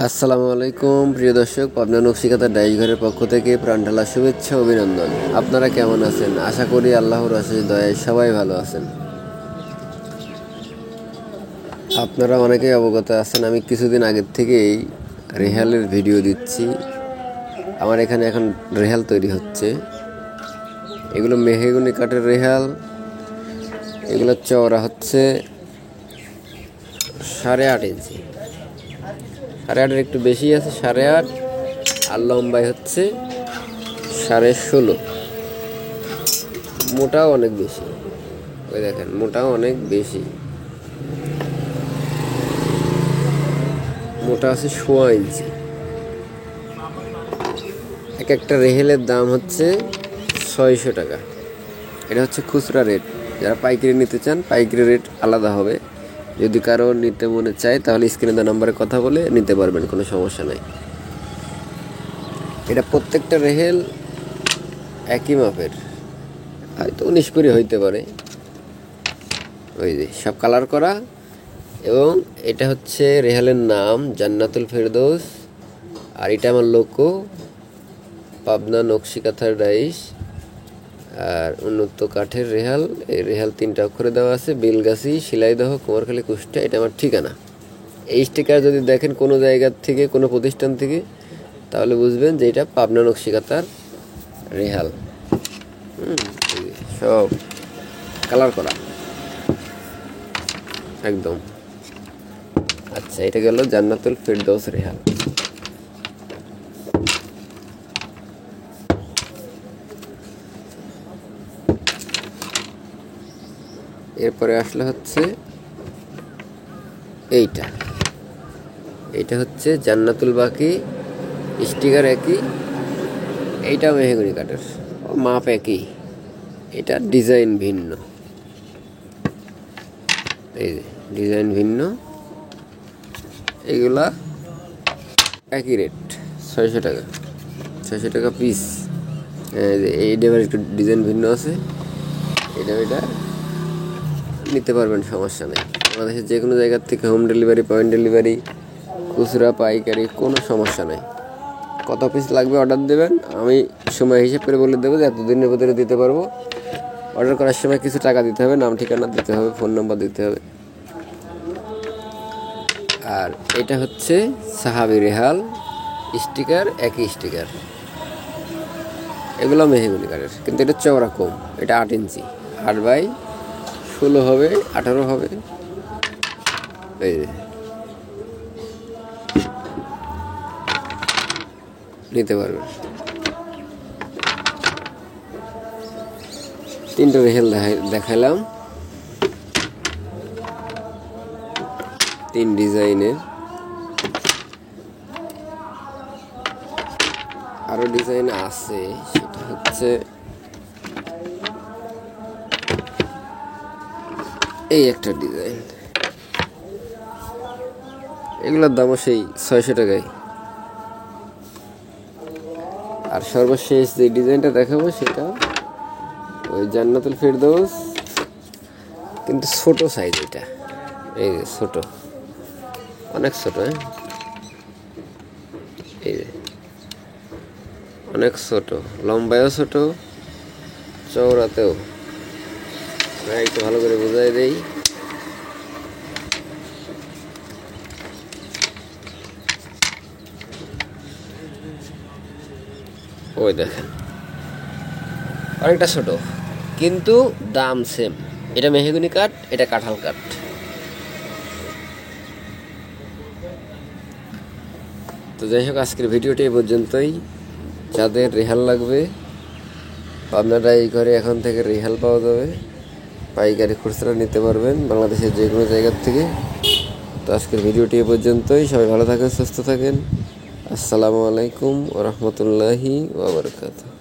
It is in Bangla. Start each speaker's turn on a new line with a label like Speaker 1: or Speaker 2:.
Speaker 1: আসসালামু আলাইকুম প্রিয় দর্শক, পাবনা নকশিকাঁথা ডাইস ঘরের পক্ষ থেকে প্রাণঢালা শুভেচ্ছা অভিনন্দন। আপনারা কেমন আছেন? আশা করি আল্লাহর অশেষ দয়ায় সবাই ভালো আছেন। আপনারা অনেকেই অবগত আছেন, আমি কিছুদিন আগের থেকেই রেহালের ভিডিও দিচ্ছি। আমার এখানে এখন রেহাল তৈরি হচ্ছে। এগুলো মেহগনি কাঠের রেহাল। এগুলো চওড়া হচ্ছে 8.5 ইঞ্চি, 8.5 একটু বেশি আছে, 8.5, আর লম্বাই হচ্ছে 16.5। মোটাও অনেক বেশি, ওই দেখেন মোটাও অনেক বেশি, মোটা আছে 1.5 ইঞ্চি। এক একটা রেহেলের দাম হচ্ছে 600 টাকা। এটা হচ্ছে খুচরা রেট। যারা পাইকারি নিতে চান পাইকারি রেট আলাদা হবে। যদি কারো নিতে মনে চায় তাহলে স্ক্রিনে দেওয়া নাম্বারে কথা বলে নিতে পারবেন, কোনো সমস্যা নাই। এটা প্রত্যেকটা রেহেল একই মাপের, হয়তো 19 করে হইতে পারে। ওই যে সব কালার করা। এবং এটা হচ্ছে রেহালের নাম জান্নাতুল ফেরদৌস। আর এটা আমার লোগো, পাবনা নকশিকাঁথা ডাইস। আর উন্নত কাঠের রেহাল। এই রেহাল 3টা অক্ষরে দেওয়া আছে, বেলগাছি, শিলাইদহ, কুমারখালী, কুষ্টিয়া। এটা আমার ঠিকানা। এই স্টিকার যদি দেখেন কোনো জায়গা থেকে, কোনো প্রতিষ্ঠান থেকে, তাহলে বুঝবেন যে এটা পাবনা নকশিকাঁথার রেহাল। সব কালার করা একদম। আচ্ছা, এটা গেল জান্নাতুল ফেরদৌস রেহাল। এরপরে আসলে হচ্ছে এইটা হচ্ছে জান্নাতুল বাকি, স্টিকার একই। এইটা মেহগনি কাঠের, মাপ একই, এটা ডিজাইন ভিন্ন। এই ডিজাইন ভিন্ন, এগুলা একই রেট 600 টাকা, 600 টাকা পিস। এইটা একটু ডিজাইন ভিন্ন আছে। এটা নিতে পারবেন, সমস্যা নেই। বাংলাদেশের যে কোনো জায়গার থেকে হোম ডেলিভারি, পয়েন্ট ডেলিভারি, খুচরা, পাইকারি, কোনো সমস্যা নেই। কত পিস লাগবে অর্ডার দেবেন, আমি সময় হিসেব করে বলে দেবো যে এতদিনের ভিতরে দিতে পারবো। অর্ডার করার সময় কিছু টাকা দিতে হবে, নাম ঠিকানা দিতে হবে, ফোন নাম্বার দিতে হবে। আর এটা হচ্ছে সাহাবি রেহাল, স্টিকার একই স্টিকার। এগুলো মেহগনি কাঠের, কিন্তু এটা চওড়া কম। এটা 8 ইঞ্চি, 8/16 হবে, 18 হবে। এই নিতে পারবেন। 3টা রেহেল দেখালাম, 3 ডিজাইনের। আরো ডিজাইন আছে, সেটা হচ্ছে এই একটা ডিজাইন। এগুলোর দামও সেই 600 টাকায়। আর সর্বশেষ যে ডিজাইনটা দেখাবো সেটা ওই জান্নাতুল ফেরদৌস, কিন্তু ছোট সাইজ। এটা এই যে ছোট, অনেক ছোট। এই যে অনেক ছোট, লম্বায়ও ছোট, চওড়াতেও। একটু ভালো করে বোঝাই দেই। ওই দেখেন অনেকটা ছোট, কিন্তু দাম সেম। এটা মেহগনি কাঠ, এটা কাঁঠাল কাঠ। তো যাই হোক, আজকের ভিডিওটি এই পর্যন্তই। যাদের রেহাল লাগবে, আপনারা এই ঘরে এখন থেকে রেহাল পাওয়া যাবে। পাইকারি খুচরা নিতে পারবেন বাংলাদেশের যে কোনো জায়গার থেকে। তো আজকের ভিডিওটি এই পর্যন্তই। সবাই ভালো থাকেন, সুস্থ থাকেন। আসসালামু আলাইকুম ওয়া রাহমাতুল্লাহি ওয়া বারাকাতুহু।